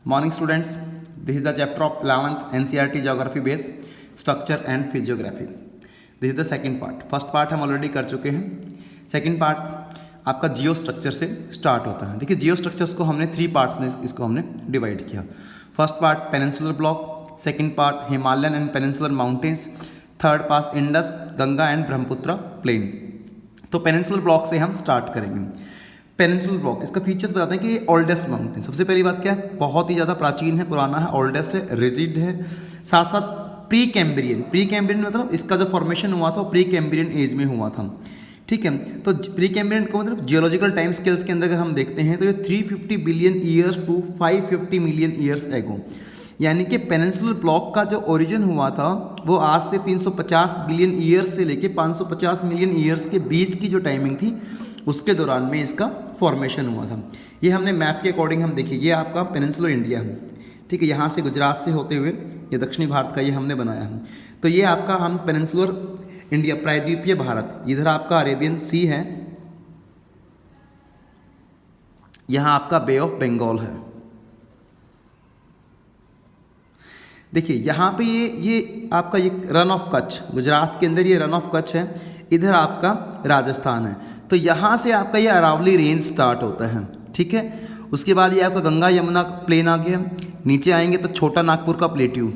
Morning students, this is the chapter of 11th NCERT Geography based Structure and Physiography. This is the second part. First part हम already कर चुके हैं. Second part आपका जियो structure से start होता है. देखिए जियो स्ट्रक्चर्स को हमने 3 पार्ट्स में इसको हमने डिवाइड किया. First part peninsular block, second part Himalayan and peninsular mountains, third part Indus, Ganga and Brahmaputra plain. तो पेनिनसुलर ब्लॉक से हम स्टार्ट करेंगे. पेनिनसुलर ब्लॉक, इसका फीचर्स बताते हैं कि ये ओल्डेस्ट माउंटेन. सबसे पहली बात क्या है, बहुत ही ज़्यादा प्राचीन है, पुराना है, ओल्डेस्ट है, रिजिड है. साथ साथ प्री कैम्ब्रियन मतलब इसका जो फॉर्मेशन हुआ था वो प्री कैम्ब्रियन एज में हुआ था. ठीक है, तो प्री कैम्ब्रियन को मतलब जियोलॉजिकल टाइम स्केल्स के अंदर अगर हम देखते हैं तो ये 350 billion years to 550 million years ago. यानी कि पेनिनसुलर ब्लॉक का जो ओरिजिन हुआ था वो आज से 350 बिलियन ईयर्स से लेके 550 मिलियन ईयर्स के बीच की जो टाइमिंग थी उसके दौरान में इसका फॉर्मेशन हुआ था. ये हमने मैप के अकॉर्डिंग हम देखिए, ये आपका पेनिनसुलर इंडिया है. ठीक है, यहाँ से गुजरात से होते हुए ये दक्षिणी भारत का ये हमने बनाया है. तो ये आपका हम पेनिनसुलर इंडिया, प्रायद्वीपीय भारत, इधर आपका अरेबियन सी है, यहाँ आपका बे ऑफ बंगाल है. देखिए यहाँ पे ये आपका ये रन ऑफ कच्छ, गुजरात के अंदर ये रन ऑफ कच्छ है, इधर आपका राजस्थान है. तो यहाँ से आपका ये अरावली रेंज स्टार्ट होता है. ठीक है, उसके बाद ये आपका गंगा यमुना प्लेन आ गया. नीचे आएंगे तो छोटा नागपुर का प्लेट्यू,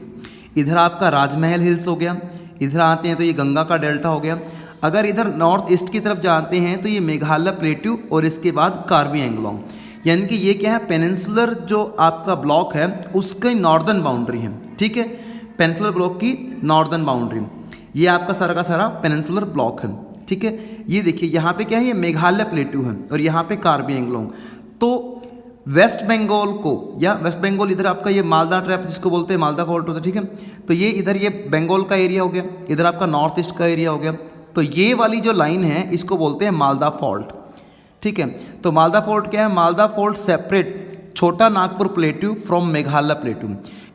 इधर आपका राजमहल हिल्स हो गया. इधर आते हैं तो ये गंगा का डेल्टा हो गया. अगर इधर नॉर्थ ईस्ट की तरफ जाते हैं तो ये मेघालय प्लेट्यू और इसके बाद कार्बी एंगलोंग. यानी कि ये क्या है, पेनिनसुलर जो आपका ब्लॉक है उसकी नॉर्दर्न बाउंड्री है. ठीक है, पेनिनसुलर ब्लॉक की नॉर्दर्न बाउंड्री, ये आपका सारा का सारा पेनिनसुलर ब्लॉक है. ठीक है, ये देखिए यहाँ पे क्या है, ये मेघालय प्लेट्यू है और यहाँ पे कार्बी एंगलोंग. तो वेस्ट बंगाल को, या वेस्ट बंगाल इधर आपका ये मालदा ट्रैप जिसको बोलते हैं, मालदा फॉल्ट होता है. ठीक है, तो ये इधर ये बंगाल का एरिया हो गया, इधर आपका नॉर्थ ईस्ट का एरिया हो गया. तो ये वाली जो लाइन है इसको बोलते हैं मालदा फॉल्ट. ठीक है, तो मालदा फॉल्ट क्या है, Malda fault separate Chhota Nagpur plateau from Meghalaya plateau,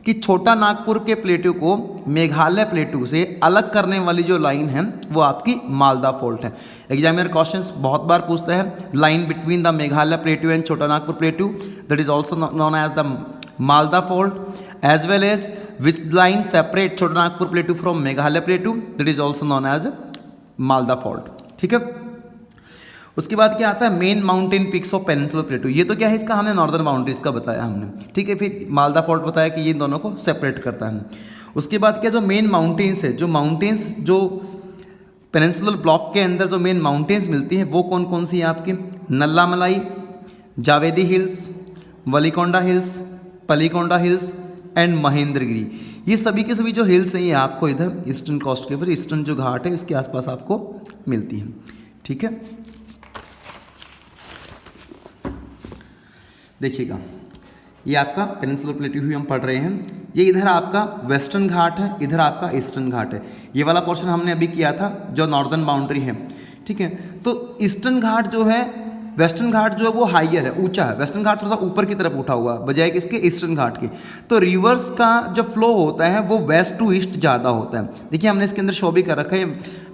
कि छोटा नागपुर के प्लेट्यू को मेघालय प्लेट्यू से अलग करने वाली जो लाइन है वो आपकी मालदा फॉल्ट है. एग्जामिनर क्वेश्चंस बहुत बार पूछता है, line between the Meghalaya plateau and Chhota Nagpur plateau, that is also known as the Malda fault, as well as which line separate Chhota Nagpur plateau from Meghalaya plateau, that is also known as Malda fault. ठीक है, उसके बाद क्या आता है, main mountain peaks of peninsular plateau. ये तो क्या है, इसका हमने नॉर्दर्न बाउंड्रीज का बताया हमने. ठीक है, फिर मालदा फॉल्ट बताया कि ये दोनों को सेपरेट करता है. उसके बाद क्या, जो मेन माउंटेन्स है, जो माउंटेन्स जो पेनिनसुलर ब्लॉक के अंदर जो मेन माउंटेन्स मिलती हैं वो कौन कौन सी हैं आपकी, Nallamalai, Javadi hills, Velikonda hills, Palikonda hills and Mahendragiri. ये सभी के सभी जो हिल्स हैं ये आपको इधर ईस्टर्न कोस्ट के ऊपर, ईस्टर्न जो घाट है इसके आसपास आपको मिलती हैं. ठीक है, देखिएगा ये आपका पेनिनसुलर प्लेट्यू ही हम पढ़ रहे हैं. ये इधर आपका वेस्टर्न घाट है, इधर आपका ईस्टर्न घाट है. ये वाला पोर्शन हमने अभी किया था जो नॉर्दर्न बाउंड्री है. ठीक है, तो ईस्टर्न घाट जो है, वेस्टर्न घाट जो है वो हाइयर है, ऊंचा है. वेस्टर्न घाट थोड़ा सा ऊपर की तरफ उठा हुआ बजाय कि इसके ईस्टर्न घाट के. तो रिवर्स का जो फ्लो होता है वो वेस्ट टू ईस्ट ज़्यादा होता है. देखिए हमने इसके अंदर शो भी कर रखा है,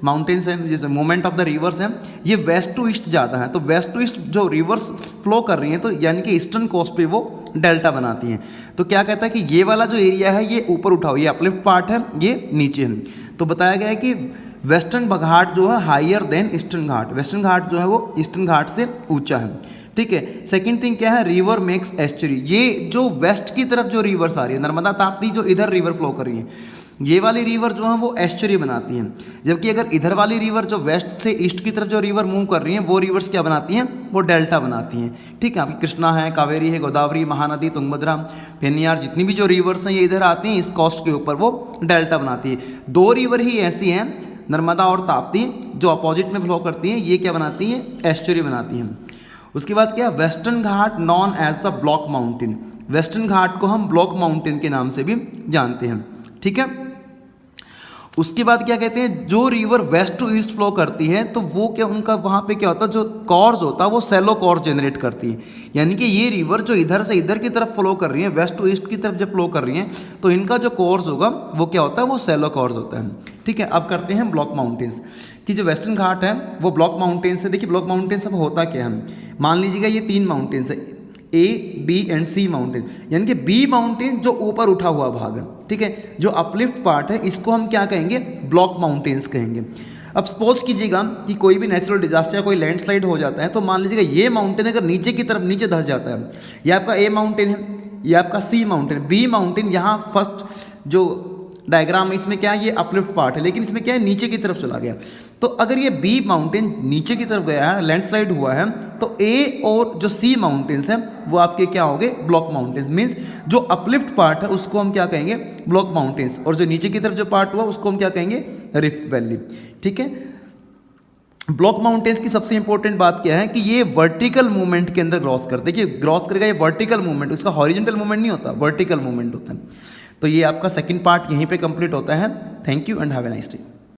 माउंटेन्स हैं, जैसे मूवमेंट ऑफ द रिवर्स हैं, ये वेस्ट टू ईस्ट ज़्यादा है. तो वेस्ट टू ईस्ट जो रिवर्स फ्लो कर रही हैं तो यानी कि ईस्टर्न कोस्ट पे वो डेल्टा बनाती हैं. तो क्या कहता है कि ये वाला जो एरिया है ये ऊपर उठा हुआ, ये अपलिफ्ट पार्ट है, ये नीचे है. तो बताया गया है कि वेस्टर्न घाट जो है हाइयर देन ईस्टर्न घाट, वेस्टर्न घाट जो है वो ईस्टर्न घाट से ऊंचा है. ठीक है, सेकंड थिंग क्या है, रिवर मेक्स एस्चुरी. ये जो वेस्ट की तरफ जो रिवर्स आ रही है, नर्मदा ताप्ती जो इधर रिवर फ्लो कर रही है, ये वाली रिवर जो है वो एस्चुरी बनाती हैं. जबकि अगर इधर वाली रिवर जो वेस्ट से ईस्ट की तरफ जो रिवर मूव कर रही हैं वो रिवर्स क्या बनाती हैं, वो डेल्टा बनाती हैं. ठीक है, कृष्णा है, कावेरी है, गोदावरी, महानदी, तुंगभद्रा, पेन्नियार, जितनी भी जो रिवर्स हैं ये इधर आती हैं, इस कोस्ट के ऊपर वो डेल्टा बनाती है. 2 रिवर ही ऐसी हैं, नर्मदा और ताप्ती, जो अपोजिट में फ्लो करती हैं, ये क्या बनाती हैं, एस्चुरी बनाती हैं. उसके बाद क्या, western Ghat known as the block mountain. Western Ghat को हम ब्लॉक माउंटेन के नाम से भी जानते हैं. ठीक है, उसके बाद क्या कहते हैं, जो river west to east flow करती है तो वो क्या, उनका वहाँ पे क्या होता है, जो कॉर्स होता है वो सेलो कॉर्स जनरेट करती है. यानी कि ये रिवर जो इधर से इधर की तरफ फ्लो कर रही है, वेस्ट टू ईस्ट की तरफ जब फ्लो कर रही हैं तो इनका जो कॉर्स होगा वो क्या होता है, वो सेलो कॉर्स होता है. ठीक है, अब करते हैं ब्लॉक माउंटेन्स कि जो वेस्टर्न घाट है वो ब्लॉक माउंटेन्स है. देखिए ब्लॉक माउंटेन्स अब होता क्या है, मान लीजिएगा ये 3 माउंटेन्स है, A, B and C mountain, यानी कि B माउंटेन जो ऊपर उठा हुआ भाग है, ठीक है, जो अपलिफ्ट पार्ट है, इसको हम क्या कहेंगे, ब्लॉक माउंटेन्स कहेंगे। अब सपोज कीजिएगा कि कोई भी नेचुरल डिजास्टर या कोई लैंडस्लाइड हो जाता है, तो मान लीजिएगा ये माउंटेन अगर नीचे की तरफ नीचे धस जाता है, ये आपका A माउंटेन है, ये आपका C माउंटेन, B माउंटेन, यहाँ फर्स्ट जो डायग्राम है इसमें क्या है, ये अपलिफ्ट पार्ट है, लेकिन इसमें क्या है, नीचे की तरफ चला गया। तो अगर ये B माउंटेन नीचे की तरफ गया है, लैंडस्लाइड हुआ है, तो A और जो C माउंटेन्स हैं वो आपके क्या होंगे, ब्लॉक माउंटेन्स। मीन्स जो अपलिफ्ट पार्ट है उसको हम क्या कहेंगे, ब्लॉक माउंटेन्स, और जो नीचे की तरफ जो पार्ट हुआ उसको हम क्या कहेंगे, रिफ्ट वैली। ठीक है, ब्लॉक माउंटेन्स की सबसे इंपॉर्टेंट बात क्या है कि ये वर्टिकल मूवमेंट के अंदर ग्रॉस करते हैं। देखिए ग्रॉस करेगा ये वर्टिकल मूवमेंट, उसका हॉरिजॉन्टल मूवमेंट नहीं होता, वर्टिकल मूवमेंट होता है। तो ये आपका सेकंड पार्ट यहीं पे कंप्लीट होता है। Thank you and have a nice day.